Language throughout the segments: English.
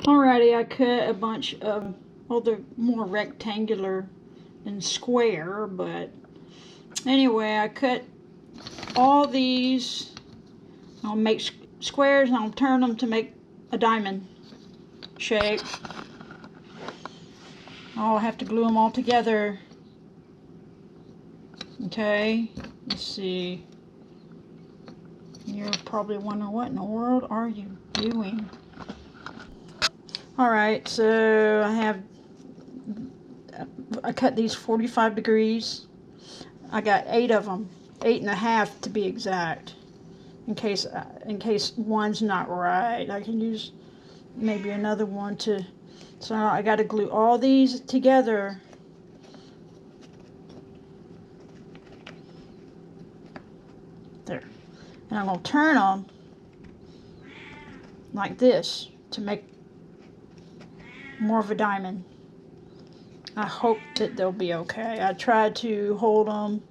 Alrighty, I cut a bunch of, well, they're more rectangular than square, but anyway, I cut all these. I'll make squares and I'll turn them to make a diamond shape. I'll have to glue them all together. Okay, let's see. You're probably wondering, what in the world are you doing? Alright, so I cut these 45 degrees. I got 8 of them, 8.5 to be exact. In case one's not right, I can use maybe another one to. So I got to glue all these together. There, and I'm gonna turn them like this to make more of a diamond. I hope that they'll be okay. I tried to hold them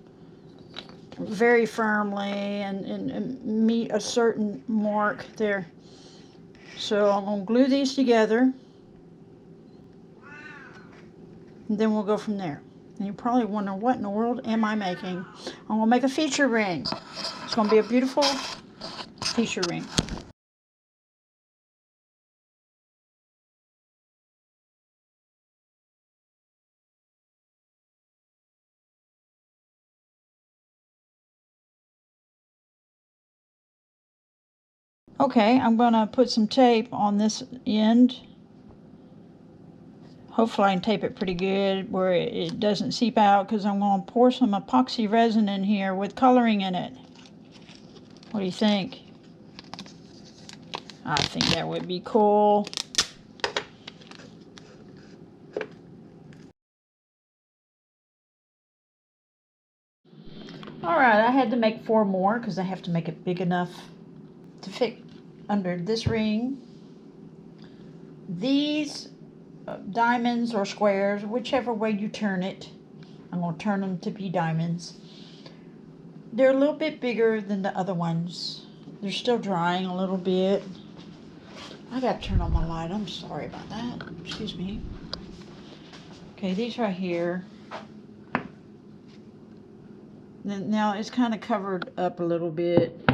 very firmly and meet a certain mark there. So I'm going to glue these together, and then we'll go from there. And you probably wonder, what in the world am I making? I'm going to make a feature ring. It's going to be a beautiful feature ring. Okay, I'm going to put some tape on this end. Hopefully I can tape it pretty good where it doesn't seep out, because I'm going to pour some epoxy resin in here with coloring in it. What do you think? I think that would be cool. Alright, I had to make 4 more because I have to make it big enough to fit under this ring. These diamonds or squares, whichever way you turn it, I'm going to turn them to be diamonds. They're a little bit bigger than the other ones. They're still drying a little bit. I got to turn on my light. I'm sorry about that. Excuse me. Okay, these right here. Now it's kind of covered up a little bit.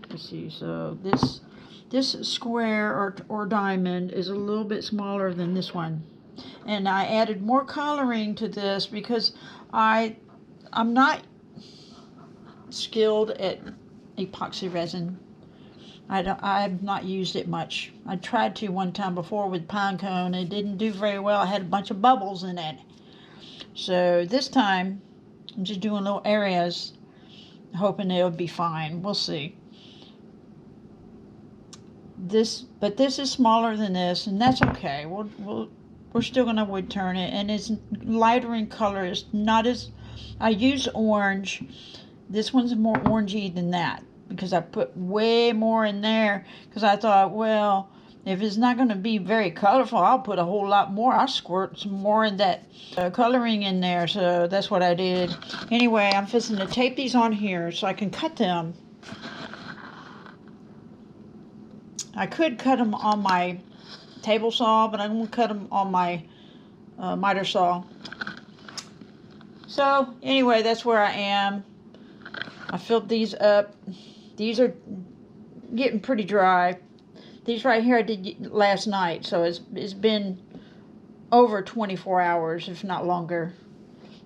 Let's see. So this square or diamond is a little bit smaller than this one, and I added more coloring to this because I'm not skilled at epoxy resin. I've not used it much. I tried to one time before with pine cone. It didn't do very well. I had a bunch of bubbles in it. So this time I'm just doing little areas, hoping it'll be fine. We'll see. But this is smaller than this, and that's okay. We're still gonna wood turn it, and it's lighter in color. It's not as, I used orange. This one's more orangey than that because I put way more in there, because I thought, well, if it's not going to be very colorful, I'll put a whole lot more. I'll squirt some more in that coloring in there. So that's what I did. Anyway, I'm fixing to tape these on here so I can cut them. I could cut them on my table saw, but I'm going to cut them on my miter saw. So anyway, that's where I am. I filled these up. These are getting pretty dry. These right here I did last night, so it's been over 24 hours, if not longer.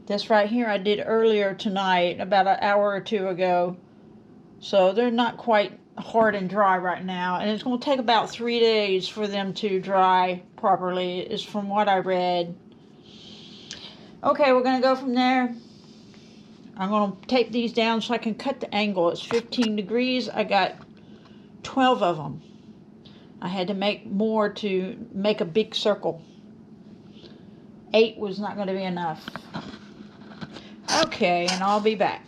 This right here I did earlier tonight, about an hour or 2 ago. So they're not quite hard and dry right now, and it's going to take about 3 days for them to dry properly, is from what I read. Okay, we're going to go from there. I'm going to tape these down so I can cut the angle. It's 15 degrees. I got 12 of them. I had to make more to make a big circle. 8 was not going to be enough. Okay, and I'll be back.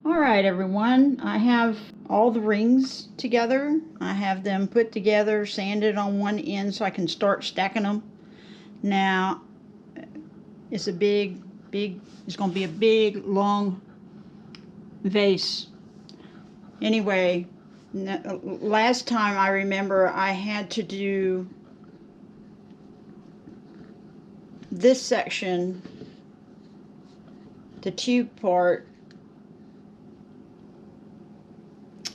Alright everyone, I have all the rings together. I have them put together, sanded on one end so I can start stacking them. Now, it's a it's going to be a big, long vase. Anyway, last time I remember I had to do this section, the tube part,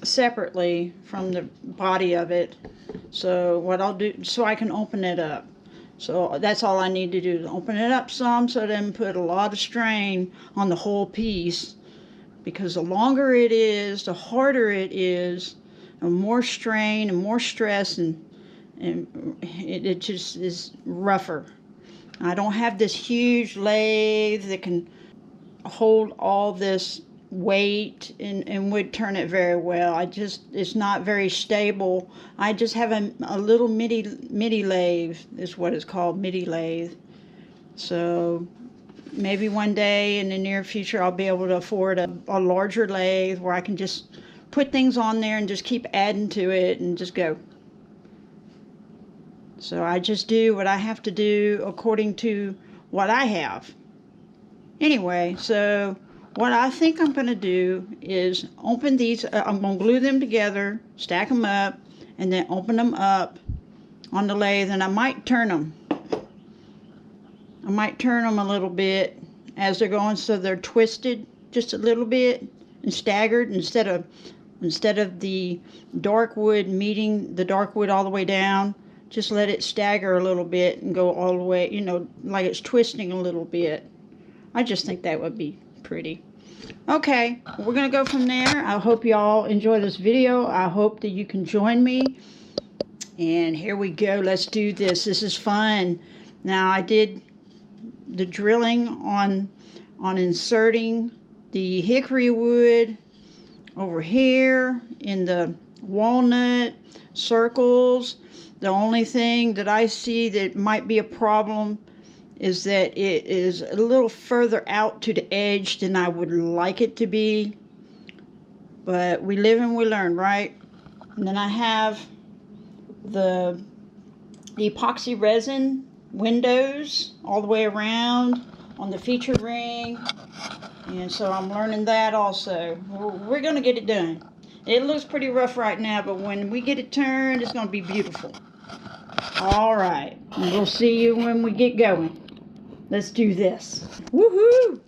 separately from the body of it. So what I'll do, so I can open it up. So that's all I need to do, is open it up some, so then put a lot of strain on the whole piece, because the longer it is, the harder it is, and more strain and more stress, and it just is rougher. I don't have this huge lathe that can hold all this weight and would turn it very well. It's not very stable. I just have a little midi lathe, is what it's called, midi lathe. So maybe one day in the near future I'll be able to afford a larger lathe where I can just put things on there and just keep adding to it and just go. So I just do what I have to do according to what I have. Anyway, so what I think I'm going to do is open these. I'm going to glue them together, stack them up, and then open them up on the lathe. And I might turn them. I might turn them a little bit as they're going, so they're twisted just a little bit and staggered, instead of the dark wood meeting the dark wood all the way down. Just let it stagger a little bit and go all the way, you know, like it's twisting a little bit. I just think that would be pretty. Okay, we're gonna go from there. I hope y'all enjoy this video. I hope that you can join me. And here we go. Let's do this. This is fun. Now, I did the drilling on inserting the hickory wood over here in the walnut circles. The only thing that I see that might be a problem is that it is a little further out to the edge than I would like it to be. But we live and we learn, right? And then I have the epoxy resin windows all the way around on the feature ring. And so I'm learning that also. We're going to get it done. It looks pretty rough right now, but when we get it turned, it's going to be beautiful. All right. And we'll see you when we get going. Let's do this. Woohoo!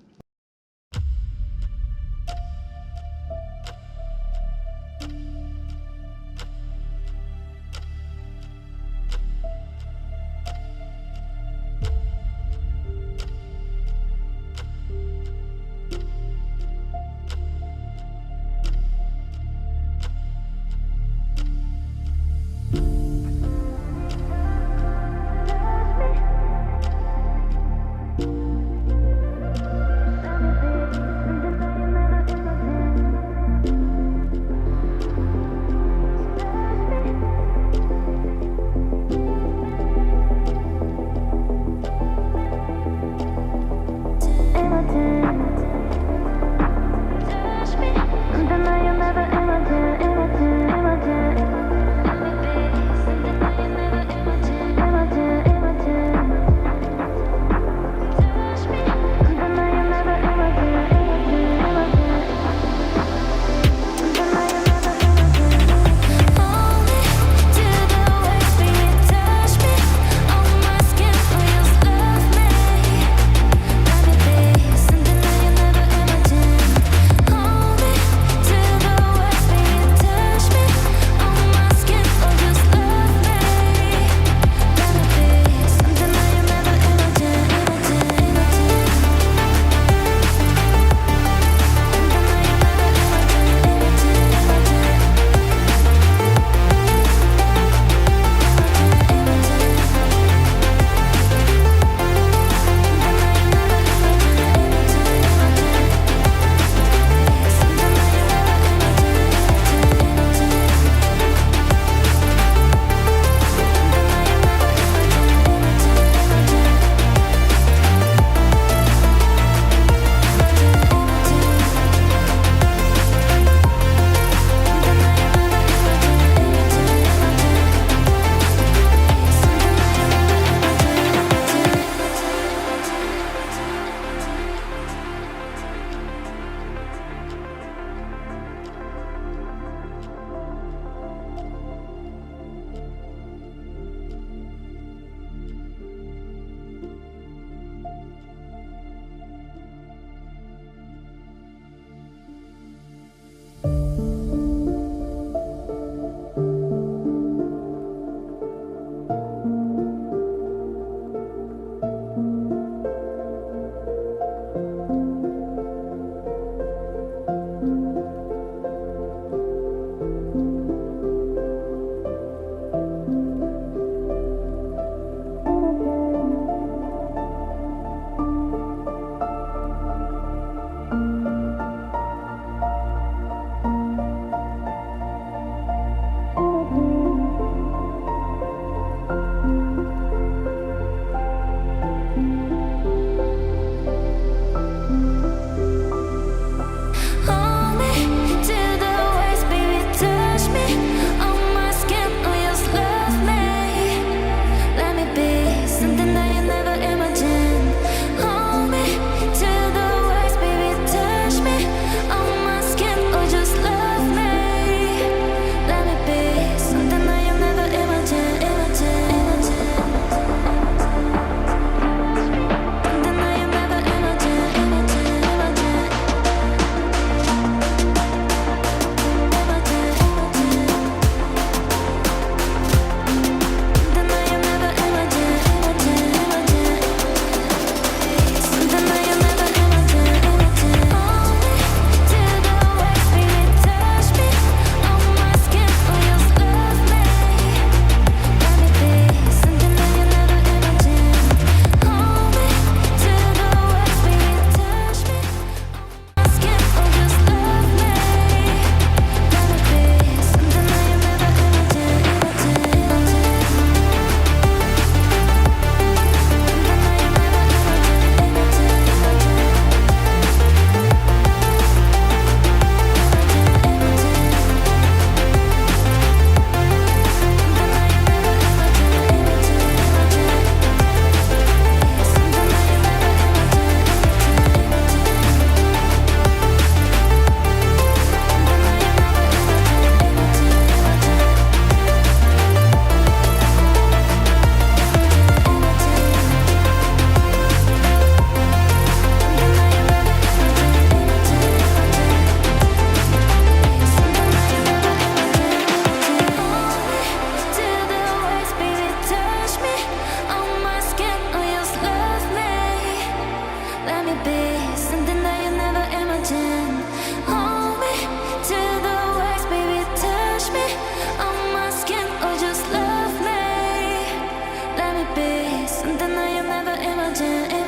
something that you never imagined.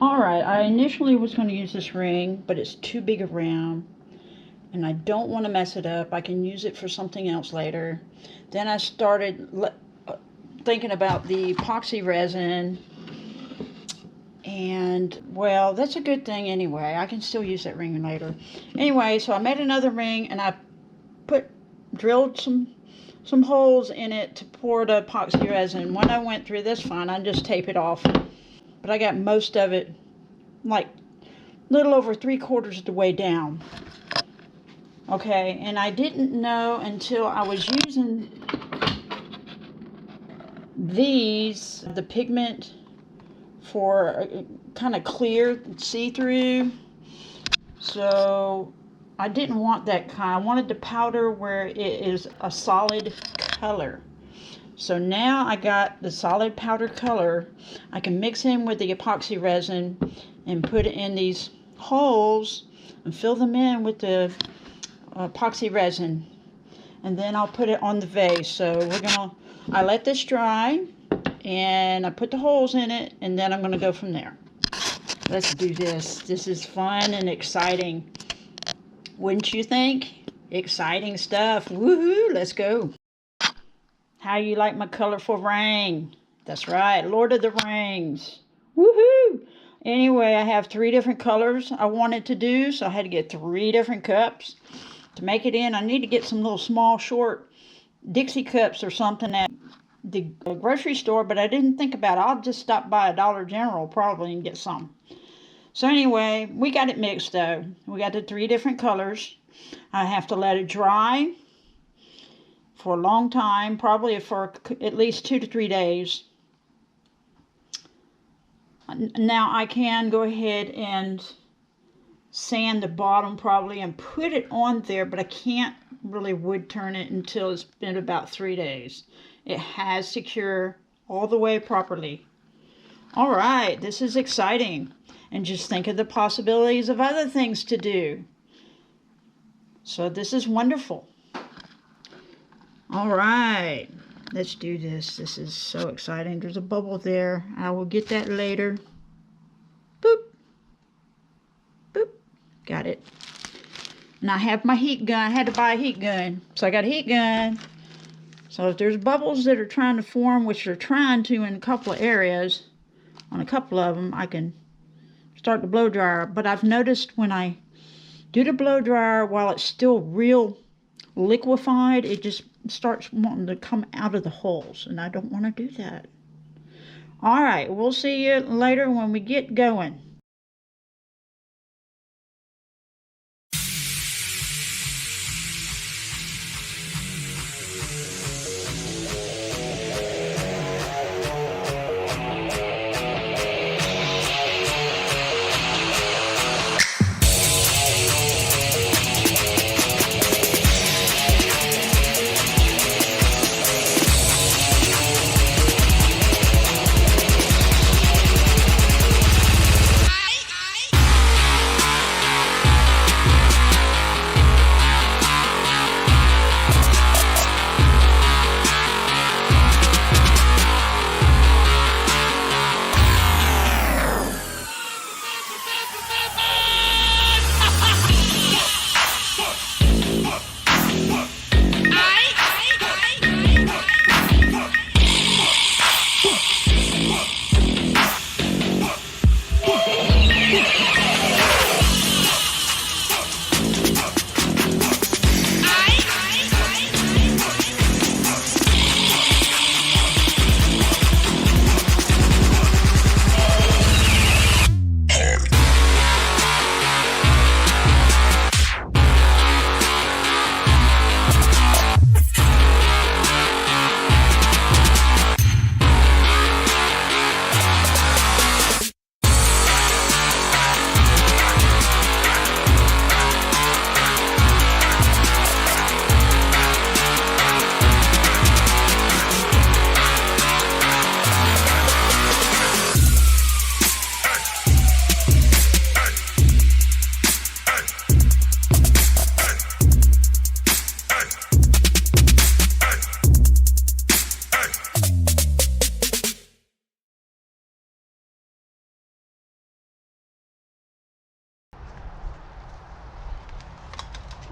Alright, I initially was going to use this ring, but it's too big around, and I don't want to mess it up. I can use it for something else later. Then I started thinking about the epoxy resin, and well, that's a good thing anyway. I can still use that ring later. Anyway, so I made another ring, and I drilled some holes in it to pour the epoxy resin. When I went through this fine, I just tape it off. But I got most of it, like little over 3/4 of the way down. Okay, and I didn't know until I was using the pigment for kind of clear, see-through. So I didn't want that kind. I wanted the powder where it is a solid color. So now I got the solid powder color. I can mix in with the epoxy resin and put it in these holes and fill them in with the epoxy resin. And then I'll put it on the vase. So I let this dry and I put the holes in it, and then I'm gonna go from there. Let's do this. This is fun and exciting. Wouldn't you think? Exciting stuff. Woohoo, let's go. How you like my colorful ring? That's right, Lord of the Rings. Woohoo! Anyway, I have 3 different colors I wanted to do, so I had to get 3 different cups. To make it in, I need to get some little small, short Dixie cups or something at the grocery store, but I didn't think about it. I'll just stop by a Dollar General probably and get some. So anyway, we got it mixed though. We got the 3 different colors. I have to let it dry for a long time, probably for at least 2 to 3 days. Now I can go ahead and sand the bottom probably and put it on there, but I can't really wood turn it until it's been about 3 days. It has to cure all the way properly. All right, this is exciting. And just think of the possibilities of other things to do. So this is wonderful. All right, let's do this. This is so exciting. There's a bubble there. I will get that later. Boop. Boop. Got it. And I have my heat gun. I had to buy a heat gun. So I got a heat gun. So if there's bubbles that are trying to form, which they're trying to in a couple of areas, on a couple of them, I can start the blow dryer. But I've noticed when I do the blow dryer, while it's still real liquefied, it just starts wanting to come out of the holes, and I don't want to do that. All right, we'll see you later when we get going.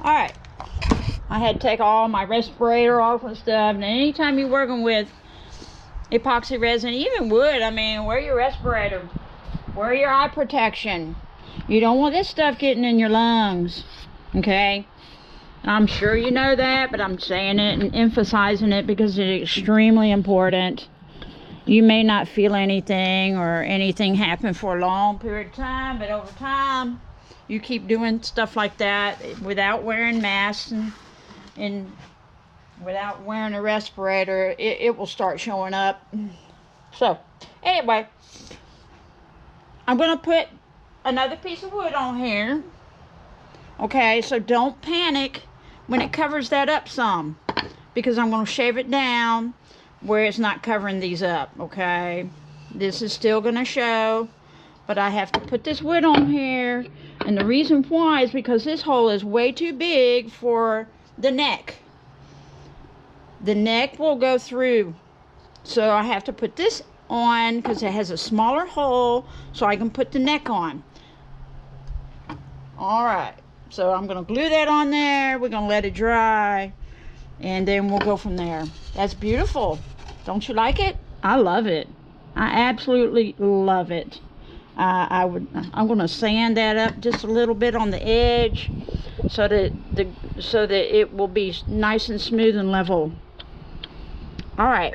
Alright. I had to take all my respirator off and stuff. And anytime you're working with epoxy resin, even wood, I mean, wear your respirator. Wear your eye protection. You don't want this stuff getting in your lungs. Okay? I'm sure you know that, but I'm saying it and emphasizing it because it's extremely important. You may not feel anything or anything happen for a long period of time, but over time, you keep doing stuff like that without wearing masks and without wearing a respirator, it will start showing up. So, anyway, I'm going to put another piece of wood on here. Okay, so don't panic when it covers that up some, because I'm going to shave it down where it's not covering these up, okay? This is still going to show, but I have to put this wood on here, and the reason why is because this hole is way too big for the neck. The neck will go through, so I have to put this on because it has a smaller hole so I can put the neck on. Alright, so I'm going to glue that on there. We're going to let it dry, and then we'll go from there. That's beautiful. Don't you like it? I love it. I absolutely love it. I'm going to sand that up just a little bit on the edge so that it will be nice and smooth and level. All right.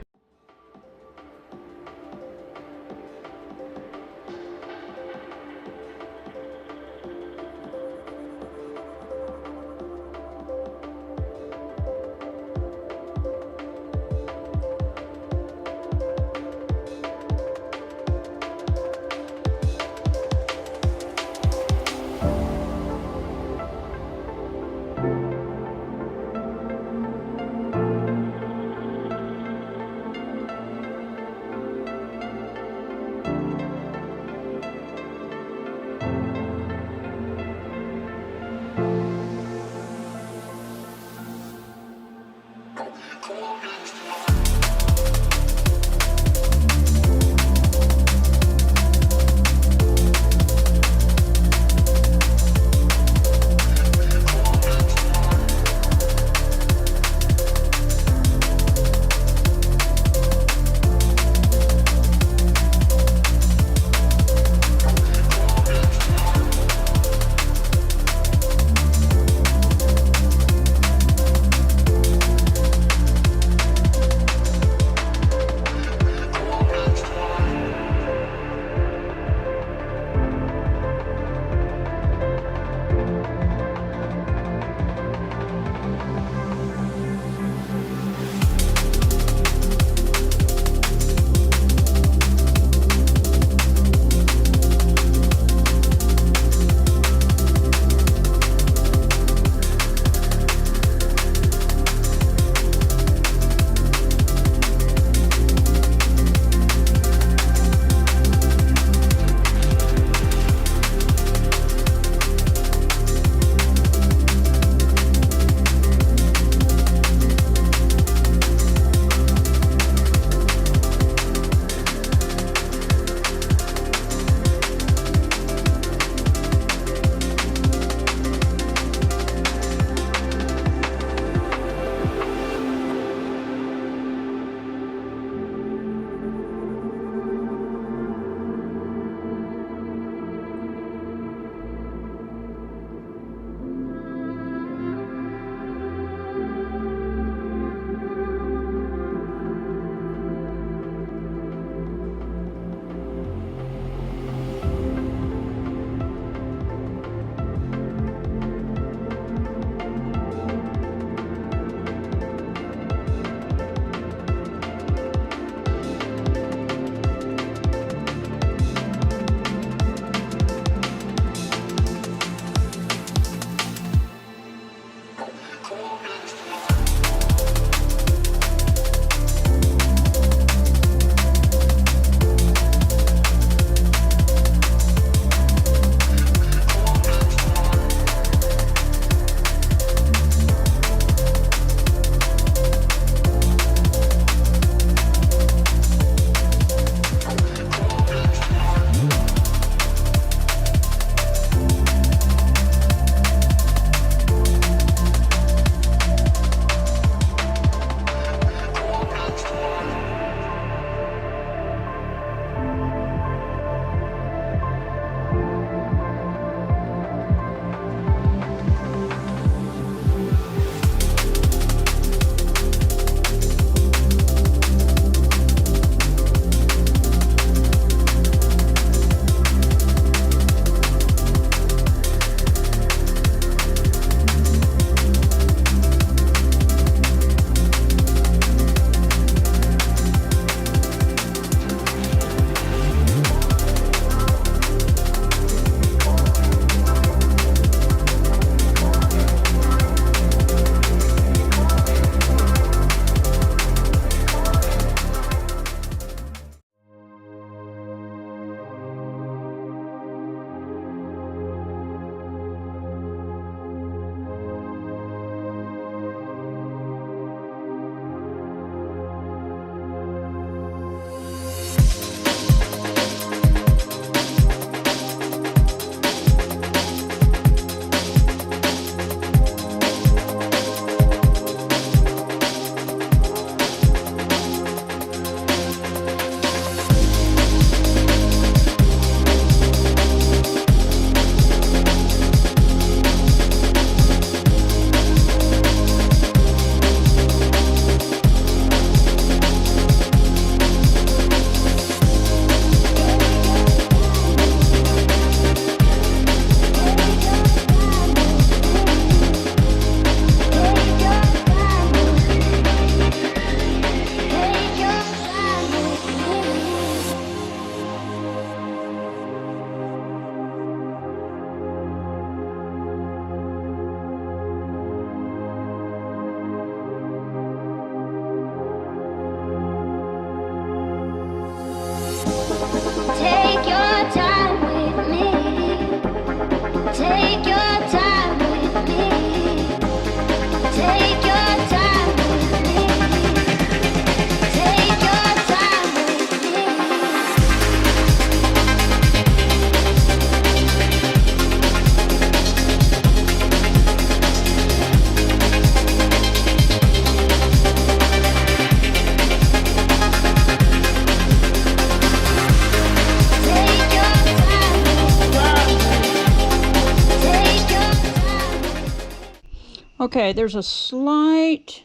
Okay, there's a slight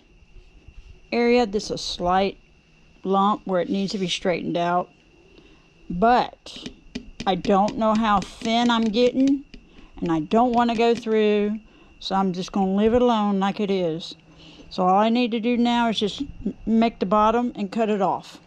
area, this is a slight lump where it needs to be straightened out. But I don't know how thin I'm getting, and I don't want to go through, so I'm just going to leave it alone like it is. So all I need to do now is just make the bottom and cut it off.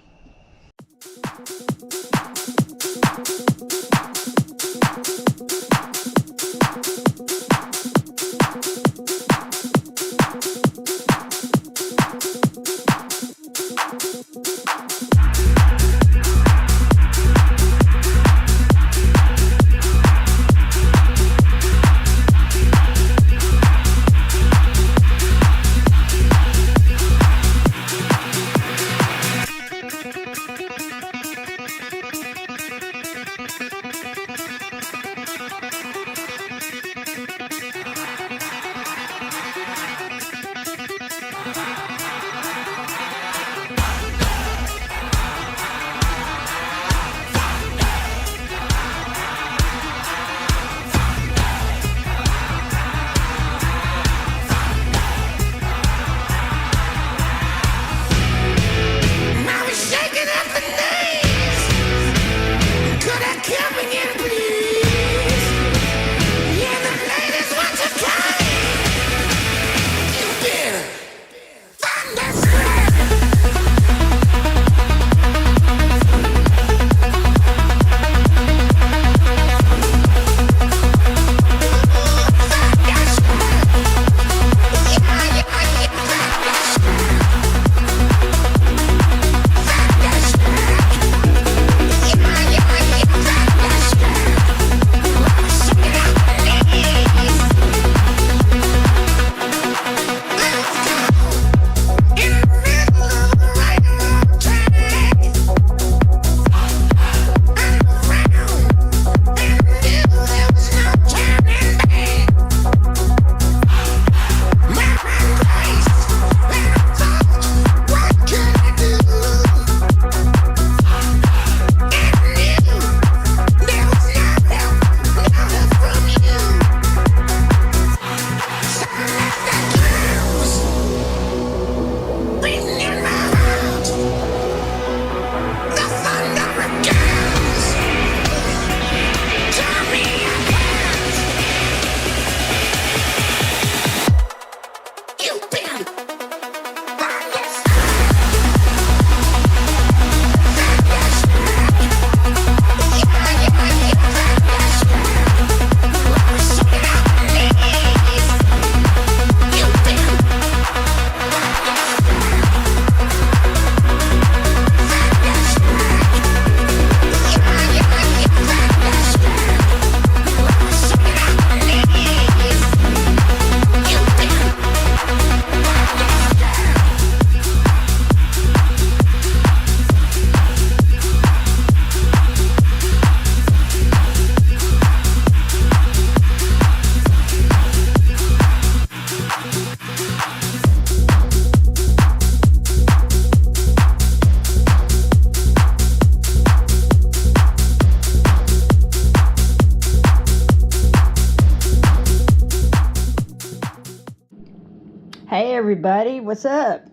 Hey everybody, what's up?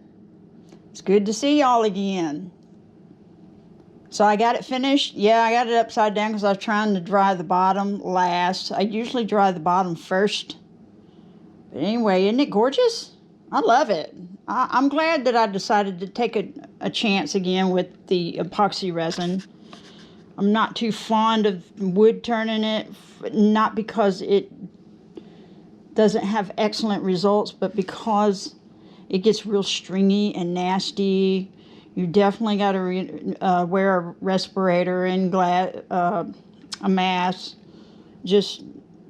It's good to see y'all again. So I got it finished. Yeah, I got it upside down because I was trying to dry the bottom last. I usually dry the bottom first. But anyway, isn't it gorgeous? I love it. I'm glad that I decided to take a chance again with the epoxy resin. I'm not too fond of wood turning it, not because it doesn't have excellent results, but because it gets real stringy and nasty. You definitely got to wear a respirator and a mask. Just,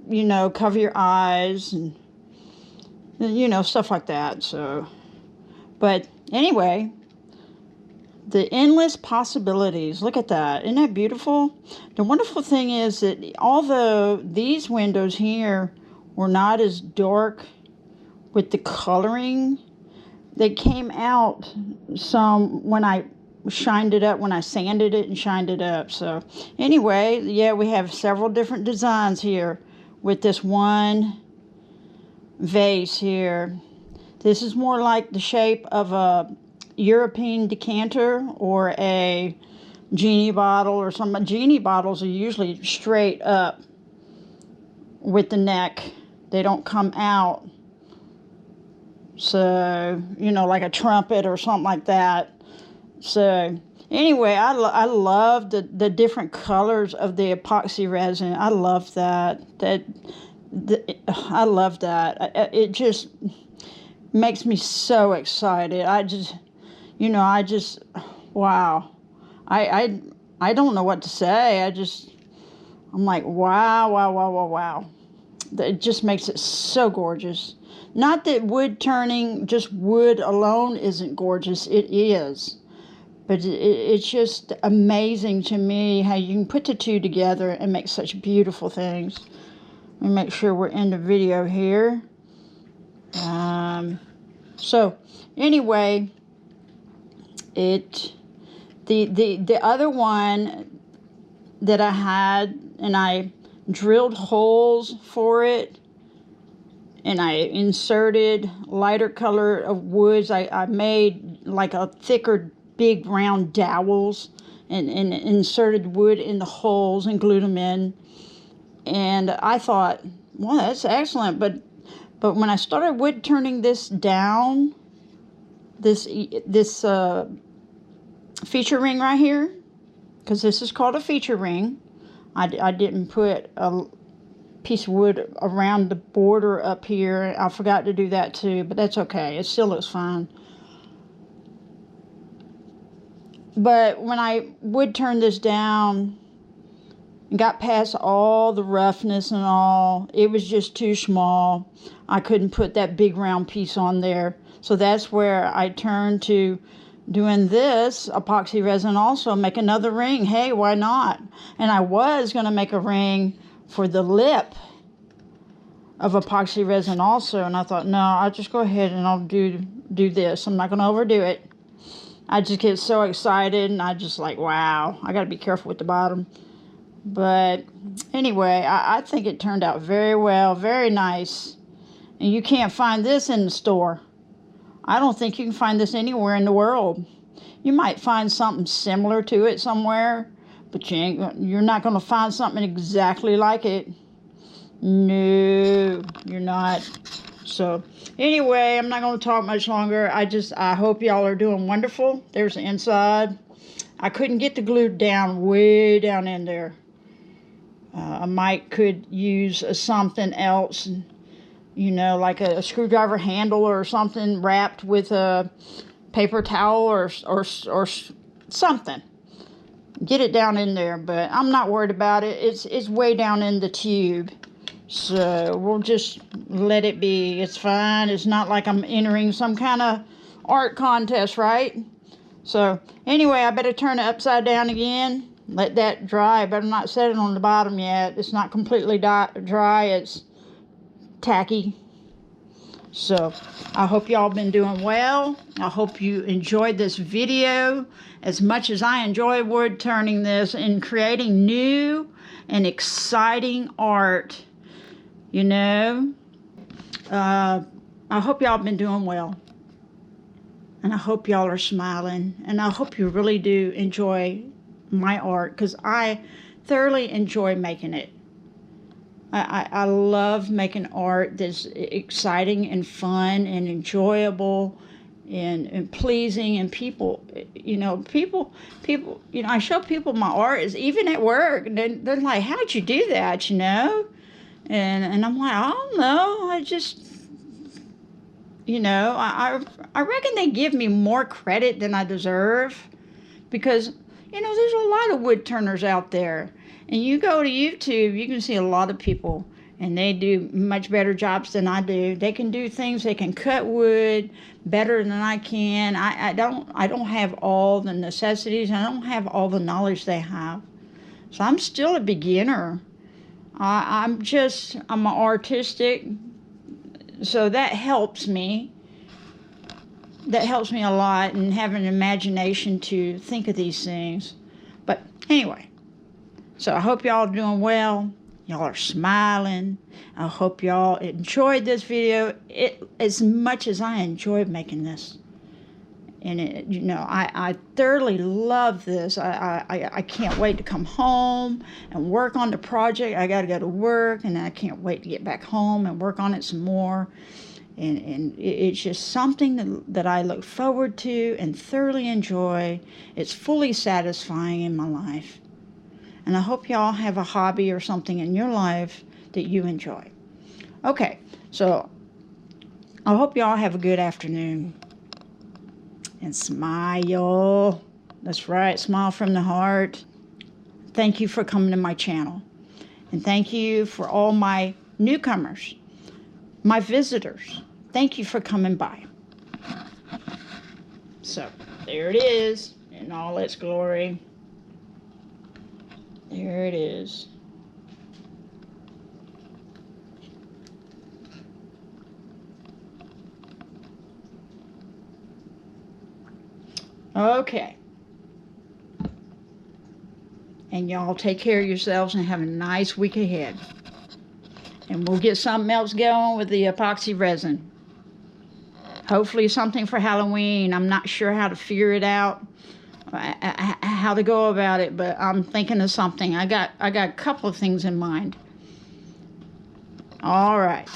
you know, cover your eyes and, you know, stuff like that. So, but anyway, the endless possibilities. Look at that. Isn't that beautiful? The wonderful thing is that although these windows here were not as dark with the coloring, they came out some when I shined it up, when I sanded it and shined it up. So anyway, yeah, we have several different designs here with this one vase here. This is more like the shape of a European decanter or a genie bottle or something. Genie bottles are usually straight up with the neck. They don't come out. So, you know, like a trumpet or something like that. So, anyway, I love the different colors of the epoxy resin. I love that. I love that. It just makes me so excited. Wow. I don't know what to say. I'm like, wow. It just makes it so gorgeous. Not that wood turning, just wood alone isn't gorgeous. It is. But it's just amazing to me how you can put the two together and make such beautiful things. Let me make sure we're in the video here. So, anyway, the other one that I had, and I drilled holes for it, and I inserted lighter color of woods. I made like a thicker, big round dowels and inserted wood in the holes and glued them in. And I thought, well, that's excellent. But when I started wood turning this down, this feature ring right here, because this is called a feature ring. I didn't put a piece of wood around the border up here. I forgot to do that too, but that's okay. It still looks fine. But when I would turn this down and got past all the roughness and all, it was just too small. I couldn't put that big round piece on there. So that's where I turned to doing this epoxy resin also, make another ring. Hey, why not? And I was going to make a ring for the lip of epoxy resin also, and I thought, no, I'll just go ahead and I'll do this. I'm not going to overdo it. I just get so excited, and I just like, wow, I got to be careful with the bottom. But anyway, I think it turned out very well, very nice. And you can't find this in the store. I don't think you can find this anywhere in the world. You might find something similar to it somewhere, but you're not going to find something exactly like it. No, you're not. So, anyway, I'm not going to talk much longer. I hope y'all are doing wonderful. There's the inside. I couldn't get the glue down way down in there. I might could use something else, you know, like a screwdriver handle or something wrapped with a paper towel or something. Get it down in there, but I'm not worried about it. It's way down in the tube. So we'll just let it be. It's fine. It's not like I'm entering some kind of art contest, right? So anyway, I better turn it upside down again. Let that dry. I better not set it on the bottom yet. It's not completely dry. It's tacky. So I hope y'all been doing well. I hope you enjoyed this video as much as I enjoy wood turning this and creating new and exciting art. You know, I hope y'all been doing well. And I hope y'all are smiling. And I hope you really do enjoy my art, because I thoroughly enjoy making it. I love making art that's exciting and fun and enjoyable and pleasing, and people, you know, I show people my art, is even at work, and they're like, how'd you do that, you know? And I'm like, I don't know, I just, you know, I reckon they give me more credit than I deserve, because, you know, there's a lot of wood turners out there. And you go to YouTube, you can see a lot of people, and they do much better jobs than I do. They can do things, they can cut wood better than I can. I don't have all the necessities, I don't have all the knowledge they have. So I'm still a beginner. I'm artistic, so that helps me. That helps me a lot, and have an imagination to think of these things. But anyway, so I hope y'all are doing well. Y'all are smiling. I hope y'all enjoyed this video as much as I enjoyed making this. And I thoroughly love this. I can't wait to come home and work on the project. I got to go to work, and I can't wait to get back home and work on it some more. And it's just something that I look forward to and thoroughly enjoy. It's fully satisfying in my life. And I hope y'all have a hobby or something in your life that you enjoy. Okay, so I hope y'all have a good afternoon. And smile. That's right, smile from the heart. Thank you for coming to my channel. And thank you for all my newcomers, my visitors. Thank you for coming by. So, there it is in all its glory. There it is. Okay. And y'all take care of yourselves and have a nice week ahead. And we'll get something else going with the epoxy resin. Hopefully something for Halloween. I'm not sure how to figure it out, how to go about it, but I'm thinking of something. I got a couple of things in mind. All right.